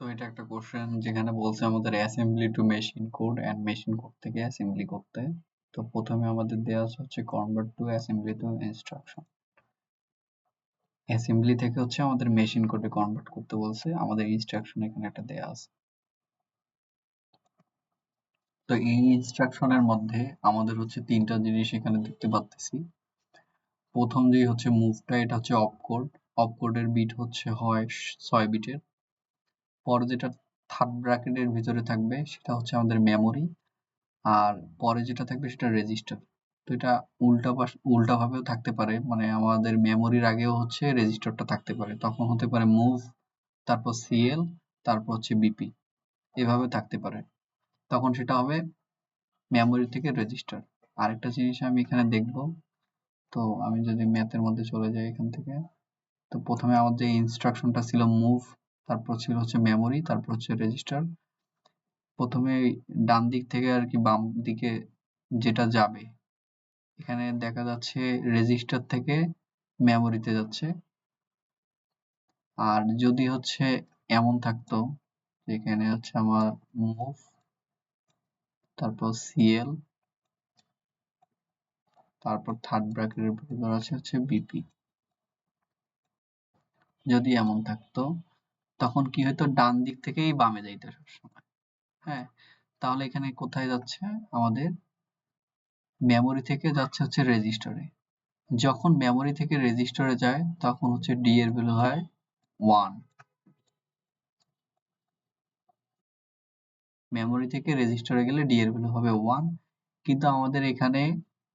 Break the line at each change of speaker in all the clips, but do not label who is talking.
তো এটা একটা কোশ্চেন যেখানে বলছে আমাদের assembly to machine code and machine code থেকে অ্যাসেম্বলি করতে। তো প্রথমে আমাদের দেওয়া আছে হচ্ছে convert to assembly to instruction. Assembly থেকে হচ্ছে আমাদের মেশিন কোডে কনভার্ট করতে বলছে, আমাদের ইনস্ট্রাকশন এখানে একটা দেওয়া আছে। তো এই ইনস্ট্রাকশনের মধ্যে আমাদের হচ্ছে তিনটা জিনিস এখানে দেখতে পাচ্ছি। প্রথম যে হচ্ছে মুভটা, এটা হচ্ছে অপকোড। অপকোডের বিট হচ্ছে হয় 6 বিটের। পরে যেটা থার্ড ব্র্যাকেটের ভিতরে থাকবে সেটা হচ্ছে আমাদের মেমোরি, আর পরে যেটা থাকবে সেটা রেজিস্টার। তো এটা উল্টা ভাবেও থাকতে পারে, মানে আমাদের মেমোরির আগেও হচ্ছে রেজিস্টারটা থাকতে পারে, তখন হতে পারে মুভ, তারপর সিএল, তারপর হচ্ছে বিপি, এভাবে থাকতে পারে। তখন সেটা হবে মেমোরি থেকে রেজিস্টার। আরেকটা জিনিস আমি এখানে দেখব, তো আমি যদি ম্যাথের মধ্যে চলে যাই এখান থেকে, তো প্রথমে আমাদের যে ইনস্ট্রাকশনটা ছিল মুভ, তারপর ছিল হচ্ছে মেমোরি, তারপর হচ্ছে রেজিস্টার। প্রথমে ডান দিক থেকে আর কি বাম দিকে যেটা যাবে, এখানে দেখা যাচ্ছে রেজিস্টার থেকে মেমোরিতে যাচ্ছে। আর যদি হচ্ছে এমন থাকতো যেখানে হচ্ছে আমার মুভ, তারপর সিএল, তারপর থার্ড ব্র্যাকেটের ভিতর আছে হচ্ছে বিপি, যদি এমন থাকতো তখন কি হতো, ডান দিক থেকেই বামে যাইতো সবসময়। হ্যাঁ, তাহলে এখানে কোথায় যাচ্ছে, আমাদের মেমোরি থেকে যাচ্ছে হচ্ছে রেজিস্টারে। যখন মেমোরি থেকে রেজিস্টারে যায় তখন হচ্ছে ডি এর ভ্যালু হয় 1। মেমোরি থেকে রেজিস্টারে গেলে ডি এর ভ্যালু হবে 1, কিন্তু আমাদের এখানে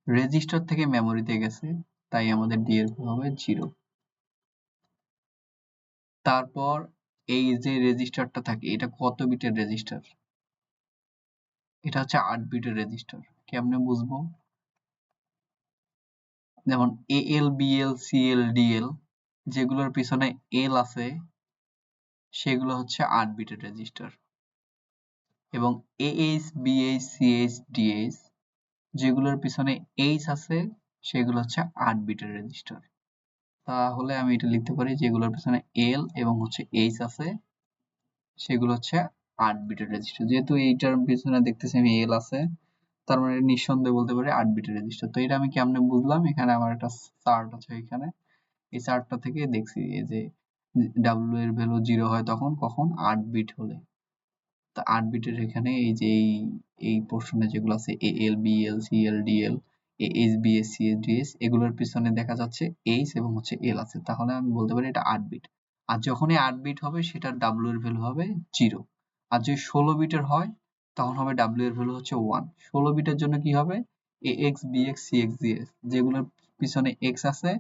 রেজিস্টার থেকে মেমোরিতে গেছে, তাই আমাদের ডি এর ভ্যালু হবে 0। তারপর এই যে রেজিস্টারটা থাকে, এটা কত বিটের রেজিস্টার? এটা হচ্ছে 8 বিটের রেজিস্টার। কেমনে বুঝবো? যেমন এএল, বিএল, সিএল, ডিএল, যেগুলোর পিছনে এল আছে সেগুলো হচ্ছে 8 বিটের রেজিস্টার, এবং এএইচ, বিএইচ, সিএইচ, ডিএইচ, যেগুলোর পিছনে এইচ আছে সেগুলো হচ্ছে 8 বিটের রেজিস্টার। তাহলে আমি এটা লিখতে পারি, যেগুলোর পিছনে এল এবং হচ্ছে এইচ আছে সেগুলো হচ্ছে 8 বিটের রেজিস্টার। যেহেতু এইটার পিছনে দেখতেছি আমি এল আছে, তার মানে নিঃসন্দেহে বলতে পারি 8 বিটের রেজিস্টার। তো এটা আমি কেমনে বুঝলাম? এখানে আমার একটা চার্ট আছে, এখানে এই চার্টটা থেকে দেখছি এই যে ডাব্লিউ এর ভ্যালু 0 হয় তখন কখন, 8 বিট হলে। তা 8 বিটের এখানে এই যে এই পোর্শনে যেগুলো আছে AL, BL, CL, DL, H, BS, CS, DS, এগুলোর পিছনে দেখা যাচ্ছে এইচ এবং হচ্ছে এল আছে, তাহলে আমি বলতে পারি এটা 8 বিট। আর যখনই 8 বিট হবে সেটার ডাব্লিউ এর ভ্যালু হবে 0। আর যদি 16 বিটের হয় তখন হবে ডাব্লিউ এর ভ্যালু হচ্ছে 1। 16 বিটের জন্য কি হবে, এএক্স, বিএক্স, সিএক্স, ডিএক্স, যেগুলোর পিছনে এক্স আছে,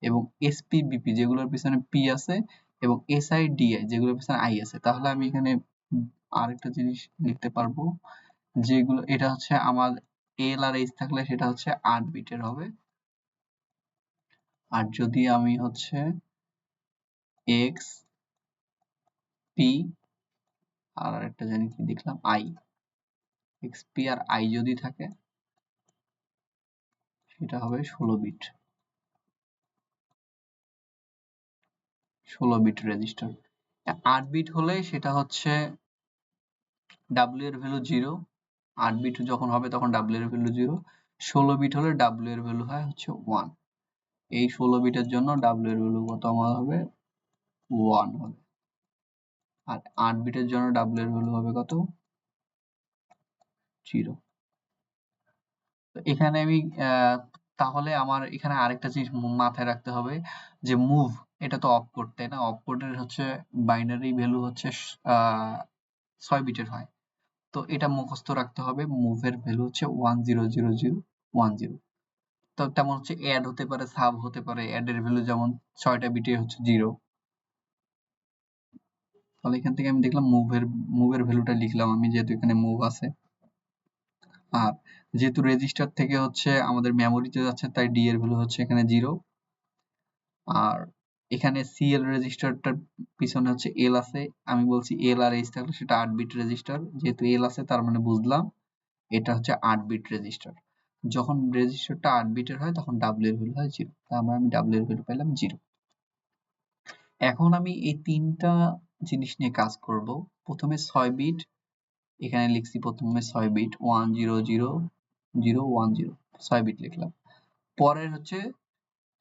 এবং এসপি, বিপি, যেগুলোর পিছনে পি আছে, এবং এসআই, ডিআই, যেগুলোর পিছনে আই আছে। তাহলে আমি এখানে আরেকটা জিনিস লিখতে পারবো, যেগুলো এটা হচ্ছে আমার এল আর এইচ থাকলে সেটা হচ্ছে 8 বিটের হবে। আর যদি আমি হচ্ছে এক্স, পি, আর একটা জানি কি দেখলাম, আই, এক্স, পি আর আই যদি থাকে সেটা হবে 16 বিট, 16 বিট রেজিস্টার। 8 বিট হলে সেটা হচ্ছে ডাব্লিউ এর ভ্যালু 0। 8 বিট যখন হবে তখন ডাব্লিউ এর ভ্যালু 0। 16 বিট হলে ডাব্লিউ এর ভ্যালু হয় হচ্ছে 1। এই 16 বিটের জন্য ডাব্লিউ এর ভ্যালু কত আমার হবে, 1 হবে। আর 8 বিটের জন্য ডাব্লিউ এর ভ্যালু হবে কত, 0। তো এখানে আমি তাহলে আমার এখানে আরেকটা জিনিস মাথায় রাখতে হবে, যে মুভ, এটা তো অপ কোড, তাই না? অপ কোডের হচ্ছে বাইনারি ভ্যালু হচ্ছে 6 বিটের হয়। তো এটা মুখস্থ রাখতে হবে, মুভের ভ্যালু হচ্ছে 100010। তো তেমন হচ্ছে অ্যাড হতে পারে, সাব হতে পারে, অ্যাড এর ভ্যালু যেমন 6টা বিটে হচ্ছে 0। তাহলে এখান থেকে আমি দেখলাম মুভের ভ্যালুটা লিখলাম আমি, যেহেতু এখানে মুভ আছে। আর যেহেতু রেজিস্টার থেকে হচ্ছে আমাদের মেমোরিতে যাচ্ছে, তাই ডি এর ভ্যালু হচ্ছে এখানে 0। আর এখানে সিএল রেজিস্টারটার পিছনে হচ্ছে এল আছে, আমি বলছি এল আর এইচ থাকলে সেটা 8 বিট রেজিস্টার, যেহেতু এল আছে তার মানে বুঝলাম এটা হচ্ছে 8 বিট রেজিস্টার। যখন রেজিস্টারটা 8 বিটের হয় তখন ডাব্লিউ এর ভ্যালু হয় 0, তার মানে আমি ডাব্লিউ এর ভ্যালু পেলাম 0। এখন আমি এই তিনটা জিনিস নিয়ে কাজ করব। প্রথমে 6 বিট এখানে লিখছি, প্রথমে 6 বিট 100010 6 বিট লিখলাম। পরের হচ্ছে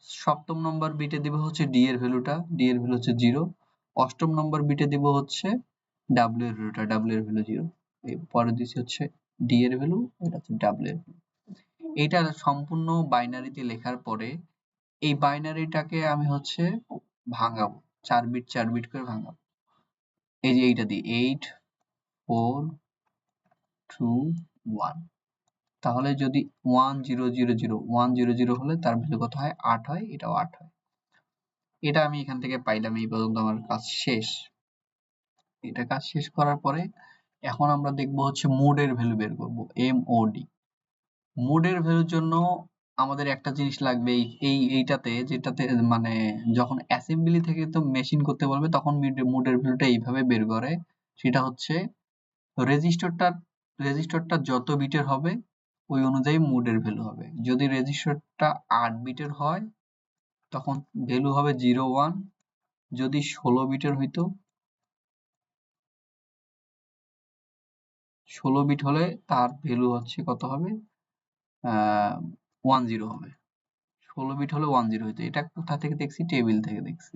সপ্তম নম্বর বিটে দিব হচ্ছে ডি এর ভ্যালুটা, ডি এর ভ্যালু হচ্ছে 0। অষ্টম নম্বর বিটে দিব হচ্ছে ডাব্লিউ এর ভ্যালুটা, ডাব্লিউ এর ভ্যালু 0। পরে দিচ্ছি হচ্ছে ডি এর ভ্যালু, এটা হচ্ছে ডাব্লিউ এর ভ্যালু। এটা সম্পূর্ণ বাইনারিতে লেখার পরে এই বাইনারিটাকে আমি হচ্ছে ভাঙাবো, 4 বিট 4 বিট করে ভাঙাবো। এই যে এইটা দিই 8 4 2 1। তাহলে যদি 1000 হলে তার ভ্যালু কত হয়? 8 হয়, এটাও 8 হয়। এটা আমি এখান থেকে পাইলাম, এই পর্যন্ত আমার কাজ শেষ। এটা কাজ শেষ করার পরে এখন আমরা দেখব হচ্ছে মোডের ভ্যালু বের করব, এমওডি। মোডের ভ্যালুর জন্য আমাদের একটা জিনিস লাগবে, এইটাতে যেটাতে মানে যখন অ্যাসেম্বলি থেকে তো মেশিন করতে বলবে তখন মোডের ভ্যালুটা এইভাবে বের করে। সেটা হচ্ছে রেজিস্টরটা যত বিটের হবে ওই অনুযায়ী মোডের ভ্যালু হবে। যদি রেজিস্টরটা 8 বিটের হয় তখন ভ্যালু হবে 0 1। যদি 16 বিটের হইতো, 16 বিট হলে তার ভ্যালু হচ্ছে কত হবে? 10 হবে। 16 বিট হলে 10 হইতো। এটা কোথা থেকে দেখছি? টেবিল থেকে দেখছি।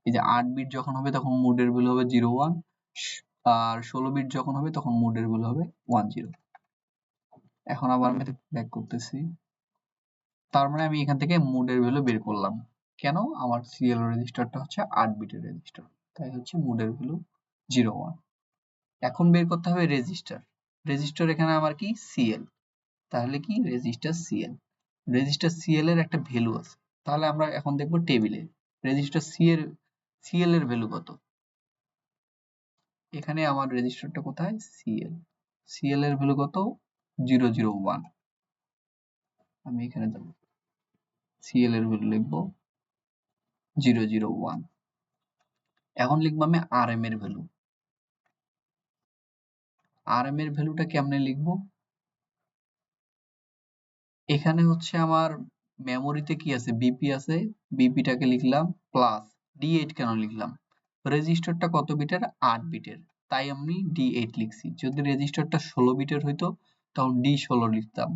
এই যে 8 বিট যখন হবে তখন মোডের ভ্যালু হবে 0 1, আর 16 বিট যখন হবে তখন মোডের ভ্যালু হবে 10। এখন আবার আমি ব্যাক করতেছি। তার মানে আমি এখান থেকে মোডের ভ্যালু বের করলাম। কেন? আমার সিএল রেজিস্টারটা হচ্ছে 8 বিটের রেজিস্টার, তাই হচ্ছে মোডের ভ্যালু 0 1। এখন বের করতে হবে রেজিস্টার। রেজিস্টার এখানে আমার কি? সিএল। তাহলে কি? Register CL. রেজিস্টার সিএল এর একটা ভ্যালু আছে। তাহলে আমরা এখন দেখব টেবিলে রেজিস্টার সিএল এর ভ্যালু কত। এখানে আমার রেজিস্টারটা কোথায়? সিএল। সিএল এর ভ্যালু কত? 001। আমি এখানে যাব, সিএল এর ভ্যালু লিখব 001। এখন লিখবো আমি আরএম এর ভ্যালু। আরএম এর ভ্যালুটা কেমনে লিখবো? এখানে হচ্ছে আমার মেমোরিতে কি আছে? বিপি আছে, বিপিটাকে লিখলাম প্লাস ডি8। কেন লিখলাম? রেজিস্টারটা কত বিটের? 8 বিটের, তাই আমি ডি8 লিখছি। যদি রেজিস্টারটা 16 বিটের হইতো তখন ডি16 লিখতাম।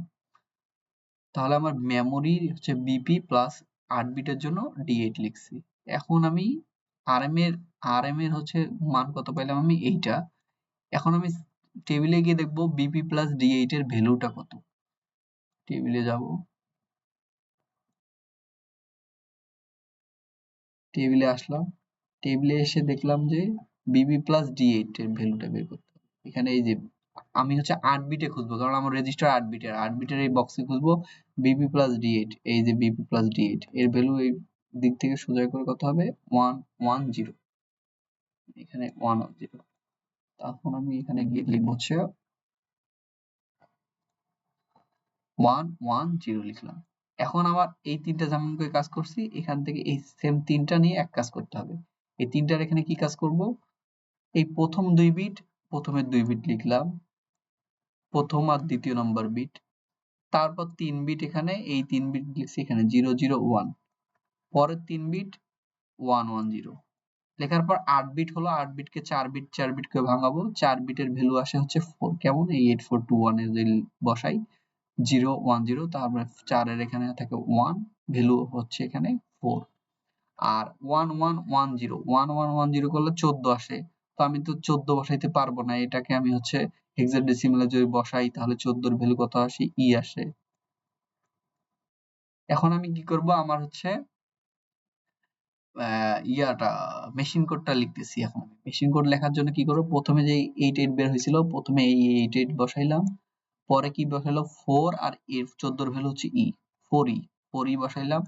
তাহলে আমার মেমোরি হচ্ছে বিপি প্লাস 8 বিটের জন্য ডি8 লিখছি। এখন আমি আরএম এর হচ্ছে মান কত পাইলাম? আমি এইটা। এখন আমি টেবিলে গিয়ে দেখবো বিপি প্লাস ডি8 এর ভ্যালুটা কত। টেবিলে যাব, টেবিলে আসলাম, টেবিলে এসে দেখলাম যে বিবি প্লাস ডি8 এর ভ্যালুটা বের করতে হবে। এখানে এই যে আমি হচ্ছে 8 বিটে খুঁজবো, কারণ আমার রেজিস্টার 8 বিটের, 8 বিটের এই বক্সে খুঁজবো বিবি প্লাস ডি8। এই যে বিবি প্লাস ডি8 এর ভ্যালু এই দিক থেকে সোজা করে কত হবে? 110। এখানে 110। তখন আমি এখানে গিয়ে লিখবো হচ্ছে 110 লিখলাম। এখন আমার এই তিনটা যেমন করে কাজ করছি, এখান থেকে এই সেম তিনটা নিয়ে এক কাজ করতে হবে। এই তিনটার এখানে কি কাজ করব? এই প্রথম 2 বিট, প্রথমের 2 বিট লিখলাম, প্রথম আর দ্বিতীয় নম্বর বিট। তারপর 3 বিট, এখানে এই 3 বিট লিখছি এখানে 001। পরের 3 বিট 110। লেখার পর 8 বিট হলো, 8 বিটকে 4 বিট 4 বিট করে ভাঙাবো। 4 বিটের ভ্যালু আসে হচ্ছে 4। কেমন? এই 8421 এ যদি বসাই 010, তারপরে 4 এর এখানে থাকে 1, ভ্যালু হচ্ছে এখানে 4। আর 1110 করলে 14 আসে। তো আমি তো 14 বসাইতে পারবো না, এটাকে আমি হচ্ছে হেক্সাডেসিমালে যদি বসাই তাহলে 14 এর ভ্যালু কত আসে? ই আসে। এখন আমি কি করব? আমার হচ্ছে ইয়াটা মেশিন কোডটা লিখতেছি। এখন আমি মেশিন কোড লেখার জন্য কি করব? প্রথমে যে 88 বের হয়েছিল, প্রথমে এই 88 বসাইলাম। পরে কি বসাইলো? 4, আর এর 14 এর ভ্যালু হচ্ছে ই, 4ই, 4ই বসাইলাম।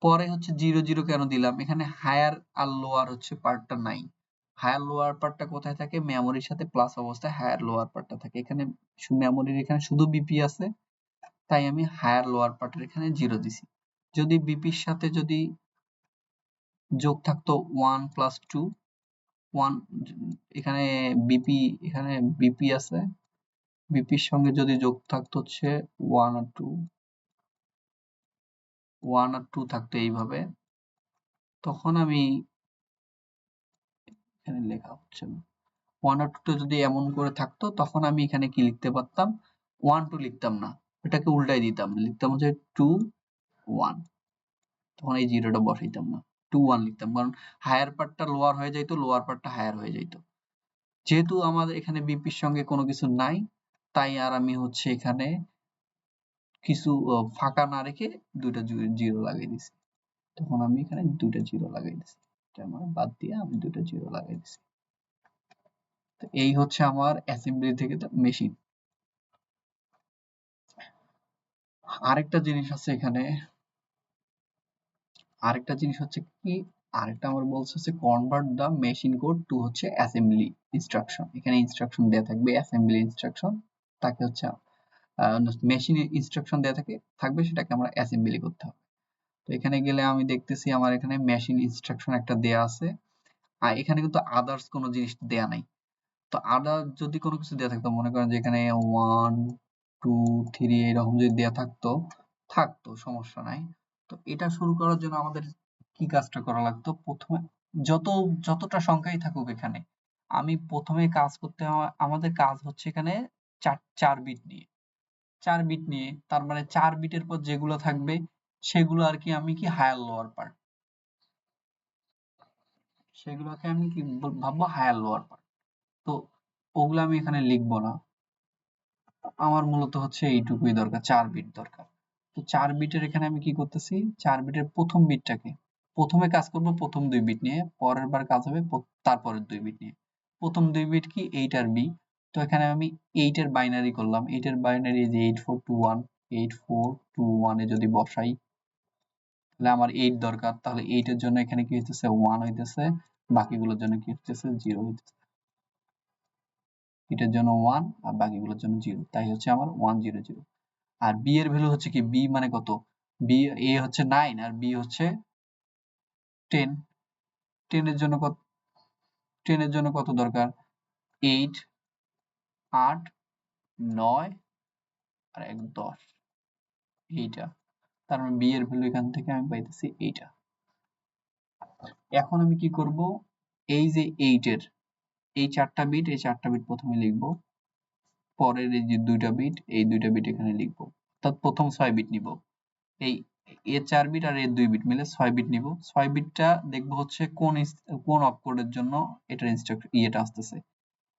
পরে হচ্ছে 00 কেন দিলাম? এখানে হায়ার আর লোয়ার হচ্ছে পার্টটা নাই। হায়ার লোয়ার পার্টটা কোথায় থাকে? মেমোরির সাথে প্লাস অবস্থায় হায়ার লোয়ার পার্টটা থাকে। এখানে মেমোরির এখানে শুধু বিপি আছে, তাই আমি হায়ার লোয়ার পার্টের এখানে 0 দিছি। যদি বিপির সাথে যদি যোগ থাকতো 1 প্লাস 2, 1 এখানে বিপি, এখানে বিপি আছে, বিপির সঙ্গে যদি যোগ থাকতো হচ্ছে 1 আর 2, 1 আর 2 থাকতো এইভাবে, তখন আমি এখানে লেখা হচ্ছে না। 1 আর 2 যদি এমন করে থাকতো তখন আমি এখানে কি লিখতে পারতাম, 1 2 লিখতাম না, এটাকে উল্টাই দিতাম, লিখতাম হচ্ছে 2 1, তখন এই জিরোটা বসাইতাম না, 2 1 লিখতাম, কারণ হায়ার পার্টটা লোয়ার হয়ে যাইতো, লোয়ার পার্টটা হায়ার হয়ে যাইতো। যেহেতু আমাদের এখানে বিপির সঙ্গে কোনো কিছু নাই, তাই আর আমি হচ্ছে এখানে কিছু ফাঁকা না রেখে দুইটা জিরো লাগাই দিছি। তখন আমি এখানে দুইটা জিরো লাগাই দিছি, এটা আমার বাদ দিয়ে আমি দুইটা জিরো লাগাই দিছি। তো এই হচ্ছে আমার অ্যাসেম্বলি থেকে মেশিন। আরেকটা জিনিস আছে এখানে, আরেকটা জিনিস হচ্ছে কি, আরেকটা আমার বলছে হচ্ছে convert the machine code to হচ্ছে অ্যাসেম্বলি ইনস্ট্রাকশন। এখানে ইনস্ট্রাকশন দেয়া থাকবে অ্যাসেম্বলি ইনস্ট্রাকশন, তাকে হচ্ছে মেশিন ইনস্ট্রাকশন দেয়া থাকবে, সেটাকে আমরা অ্যাসেম্বলি করতে হবে। তো এখানে গেলে আমি দেখতেছি আমার এখানে মেশিন ইনস্ট্রাকশন একটা দেয়া আছে, আর এখানে কিন্তু আদার্স কোনো জিনিস দেয়া নাই। তো আদার যদি কোনো কিছু দেয়া থাকতো, মনে করেন যে এখানে 1 2 3 এরকম যদি দেয়া থাকতো, সমস্যা নাই। তো এটা শুরু করার জন্য আমাদের কি কাজটা করা লাগতো, প্রথমে যতটা সংখ্যাই থাকুক এখানে, আমি প্রথমে কাজ করতে আমাদের কাজ হচ্ছে এখানে 4 বিট নিয়ে, 4 বিট নিয়ে, তার মানে 4 বিটের পর যেগুলো থাকবে সেগুলো আর কি আমি কি হায়ার লোয়ার পার্ট, সেগুলোকে আমি কি ভাববো হায়ার লোয়ার পার্ট। তো ওগুলো আমি এখানে লিখবো না, আমার মূলত হচ্ছে এইটুকুই দরকার, 4 বিট দরকার। তো 4 বিটের এখানে আমি কি করতেছি, 4 বিটের প্রথম বিটটাকে প্রথমে কাজ করব প্রথম 2 বিট নিয়ে, পরের বার কাজ হবে তারপরের 2 বিট নিয়ে। প্রথম 2 বিট কি 8 আর b, তো এখানে আমি 8 এর বাইনারি করলাম, 8 এর বাইনারি যে 8421, 8421 এ যদি বসাই তাহলে আমার 8 দরকার, তাহলে 8 এর জন্য এখানে কি হইতেছে 1 হইতেছে, বাকিগুলোর জন্য কি হইতেছে 0 হইতেছে, এটার জন্য 1 আর বাকিগুলোর জন্য 0, তাই হচ্ছে আমার 100। আর b এর ভ্যালু হচ্ছে কি, b মানে কত, b a হচ্ছে 9 আর b হচ্ছে 10, 10 এর জন্য কত, 10 এর জন্য কত দরকার, 8 8 9 আর 1 10, এইটা, তার মানে b এর ভ্যালু এখান থেকে আমি পাইতেছি এইটা। এখন আমি কি করব, এই যে 8 এর এই 4টা বিট, এই 4টা বিট প্রথমে লিখব, পরের এই যে 2টা বিট, এই 2টা বিট এখানে লিখব, অর্থাৎ প্রথম 6 বিট নিব, এই এর 4 বিট আর এর 2 বিট মিলে 6 বিট নিব। 6 বিটটা দেখব হচ্ছে কোন অপকোডের জন্য এটার ইয়েটা আসতেছে।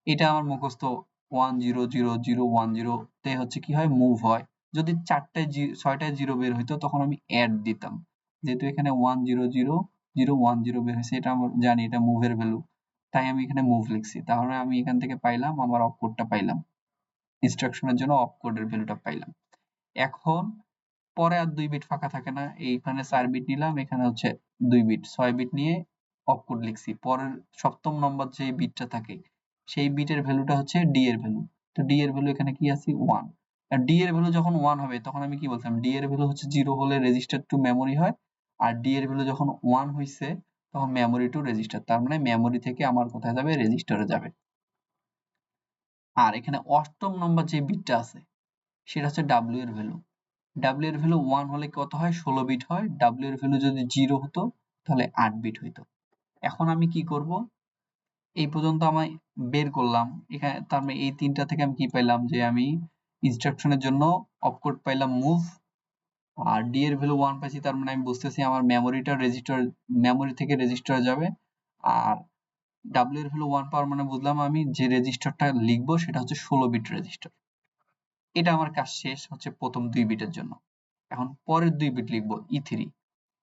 এটা আমার মুখস্থ 100010 তে হচ্ছে কি হয়, মুভ হয়। যদি 6টায় 0 বের হইতো তখন আমি অ্যাড দিতাম। যেহেতু এখানে 100010 বের হয়েছে, এটা আমরা জানি এটা মুভের ভ্যালু, তাই আমি এখানে মুভ লিখছি। তাহলে আমি এখান থেকে পাইলাম আমার অপকোডটা পাইলাম, ইনস্ট্রাকশনের জন্য অপকোডের ভ্যালুটা পাইলাম। এখন পরে আর 2 বিট ফাঁকা থাকে না, এইখানে 4 বিট নিলাম, এখানে হচ্ছে 2 বিট, 6 বিট নিয়ে অপকোড লিখছি। পরের সপ্তম নম্বর যে বিটটা থাকে সেই বিটের ভ্যালুটা হচ্ছে ডি এর ভ্যালু। তো ডি এর ভ্যালু এখানে কি আছে 1, আর ডি এর ভ্যালু যখন 1 হবে তখন আমি কি বলছিলাম, ডি এর ভ্যালু হচ্ছে 0 হলে রেজিস্টার টু মেমরি হয়, আর ডি এর ভ্যালু যখন 1 হইছে তখন মেমরি টু রেজিস্টার, তার মানে মেমরি থেকে আমার কোথায় যাবে, রেজিস্টারে যাবে। আর এখানে অষ্টম নম্বর যে বিটটা আছে সেটা হচ্ছে ডাব্লিউ এর ভ্যালু। ডাব্লিউ এর ভ্যালু 1 হলে কত হয়, 16 বিট হয়। ডাব্লিউ এর ভ্যালু যদি 0 হতো তাহলে 8 বিট হইতো। এখন আমি কি করব, এই পর্যন্ত আমি বের করলাম, এখানে তার মানে এই তিনটা থেকে আমি কি পাইলাম, যে আমি ইনস্ট্রাকশনের জন্য অপকোড পাইলাম মুভ, আর ডি এর ভ্যালু 1 পাইছি, তার মানে আমি বুঝতেছি আমার মেমোরিটা রেজিস্টার, মেমোরি থেকে রেজিস্টারে যাবে। আর ডাব্লিউ এর ভ্যালু 1 পাওয়ার মানে বুঝলাম আমি যে রেজিস্টারটা লিখবো সেটা হচ্ছে 16 বিট রেজিস্টার। এটা আমার কাজ শেষ হচ্ছে প্রথম 2 বিটের জন্য। এখন পরের 2 বিট লিখবো E3,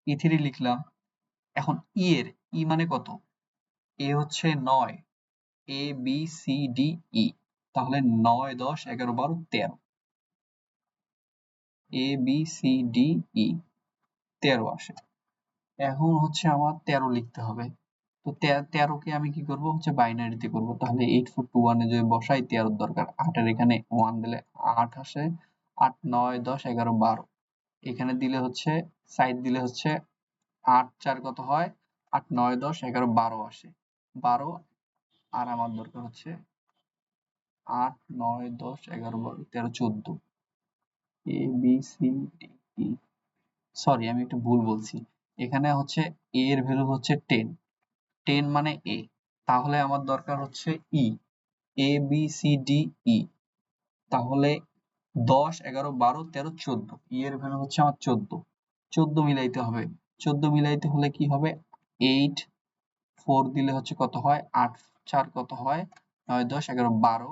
E3 লিখলাম। এখন ই এর, ই মানে কত, এ হচ্ছে 9, এ বি সি ডি ই, তাহলে 9 10 11 12 13, এ বি সি ডি ই 13 আসে। এখন হচ্ছে আমার 13 লিখতে হবে। তো 13 কে আমি কি করব, হচ্ছে বাইনারিতে করব, তাহলে 8421 এ যদি বসাই 13 দরকার, 8 এর এখানে 1 দিলে 8 আসে, 8 9 10 11 12, এখানে দিলে হচ্ছে সাইড দিলে হচ্ছে 8 4 কত হয়, 8 9 10 11 12 আসে, 12, আর আমার দরকার হচ্ছে 8 9 10 11 12 13 14, A B C D E, sorry আমি একটু ভুল বলছি, এখানে হচ্ছে এ এর ভ্যালু হচ্ছে 10, 10 মানে এ, তাহলে আমার দরকার হচ্ছে ই, এ বি সি ডি ই। তাহলে 10 11 12 13 14, ই এর ভ্যালু হচ্ছে আমার 14। 14 মিলাইতে হবে। 14 মিলাইতে হলে কি হবে, 8 4 দিলে হচ্ছে কত হয়, 8 4 কত হয়, 9 10 11 12,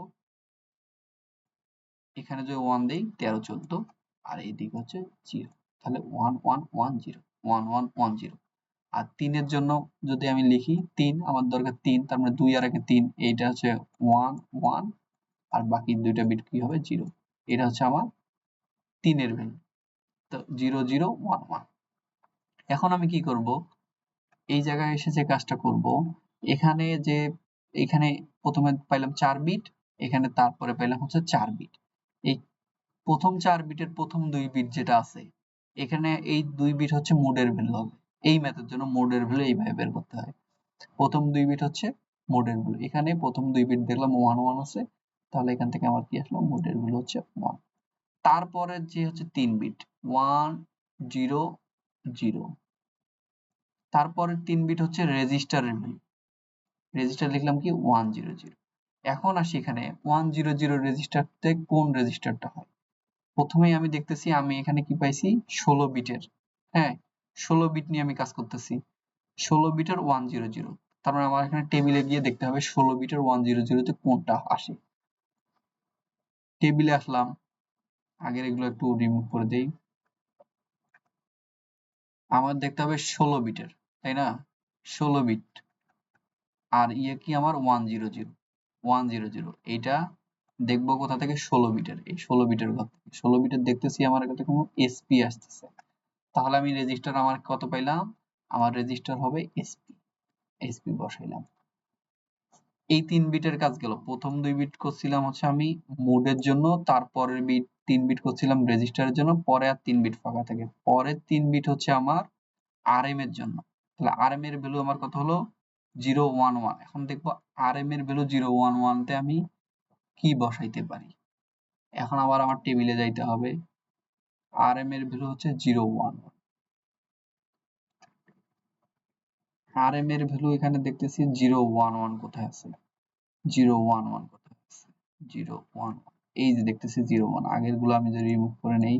এখানে যদি 1 দেই 13 14, আর এইদিকে হচ্ছে 0। তাহলে 1 1 1 0 1 1 1 0। আর 3 এর জন্য যদি আমি লিখি 3, আমার দরকার 3, তার মানে 2 আর 1 এ 3, এইটা হচ্ছে 1 1, আর বাকি দুইটা বিট কি হবে, 0। এটা হচ্ছে আমার 3 এর ভ্যালু। তো 0 0 1 1। এখন আমি কি করব, এই জায়গায় এসে যে কাজটা করব, এখানে যে এখানে প্রথমে পাইলাম 4 বিট, এখানে তারপরে পাইলাম হচ্ছে 4 বিট। এই প্রথম 4 বিটের প্রথম 2 বিট যেটা আছে, এখানে এই 2 বিট হচ্ছে মোডের ভ্যালু হবে। এই ম্যাথের জন্য মোডের ভ্যালু এইভাবে বের করতে হয়। প্রথম 2 বিট হচ্ছে মোডের ভ্যালু। এখানে প্রথম 2 বিট দেখলাম 1 1 আছে, তাহলে এখান থেকে আমার কি আসলো, মোডের ভ্যালু হচ্ছে 1। তারপরে যে হচ্ছে 3 বিট 1 0 0। তারপরের 3 বিট হচ্ছে রেজিস্টারের ভ্যালু। রেজিস্টার লিখলাম কি 1 0 0। এখন আসি এখানে 1 0 0 রেজিস্টারতে কোন রেজিস্টারটা হয়। প্রথমেই আমি দেখতেছি আমি এখানে কি পাইছি, 16 বিটের। হ্যাঁ, 16 বিট নিয়ে আমি কাজ করতেছি। 16 বিটের 1 0 0। তার মানে আমার এখানে টেবিলে গিয়ে দেখতে হবে 16 বিটের 1 0 0 তে কোনটা আসে। টেবিলে আসলাম, আগের এগুলো একটু রিমুভ করে দেই। আমার দেখতে হবে 16 বিটের, তাই না, 16 বিট। আর ইয়ে কি আমার 1 0 0 1 0 0। এইটা দেখবো কোথা থেকে, 16 বিটের। এই 16 বিটের ঘর থেকে 16 বিটের দেখতেছি আমার কাছে কোনো এসপি আসতেছে। তাহলে আমি রেজিস্টার আমার কত পাইলাম, আমার রেজিস্টার হবে এসপি। এসপি বসাইলাম। এই 3 বিটের কাজ গেল। প্রথম 2 বিট করছিলাম হচ্ছে আমি মোডের জন্য, তারপরের বিট 3 বিট করছিলাম রেজিস্টারের জন্য, পরে আর 3 বিট ফাঁকা থাকে। পরের 3 বিট হচ্ছে আমার আরএম এর জন্য। তাহলে আরএম এর ভ্যালু আমার কত হলো, 0 1 1। এখন দেখবো আরএম এর ভ্যালু 0 1 1 তে আমি কি বসাইতে পারি। এখন আবার আমার টেবিলে যাইতে হবে। আরএম এর ভ্যালু হচ্ছে 0 1 1। আরএম এর ভ্যালু এখানে দেখতেছি 0 1 1 কোথায় আছে, 0 1 1 কোথায় আছে, 0 1 1। এই যে দেখতেছি 0 1। আগের গুলো আমি যদি রিমুভ করে নেই,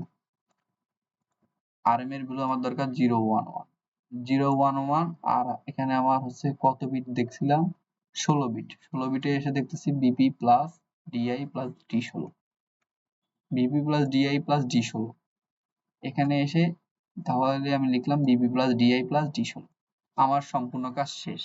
আরএম এর ভ্যালু আমার দরকার 0 1 1, 0 1 1। আর এখানে আমার হচ্ছে কত বিট দেখছিলাম, 16 বিট। 16 বিটে এসে দেখতেছি BP plus DI plus D 16, BP plus DI plus D 16। এখানে এসে তাহলে আমি লিখলাম BP plus DI plus D 16। আমার সম্পূর্ণ কাজ শেষ।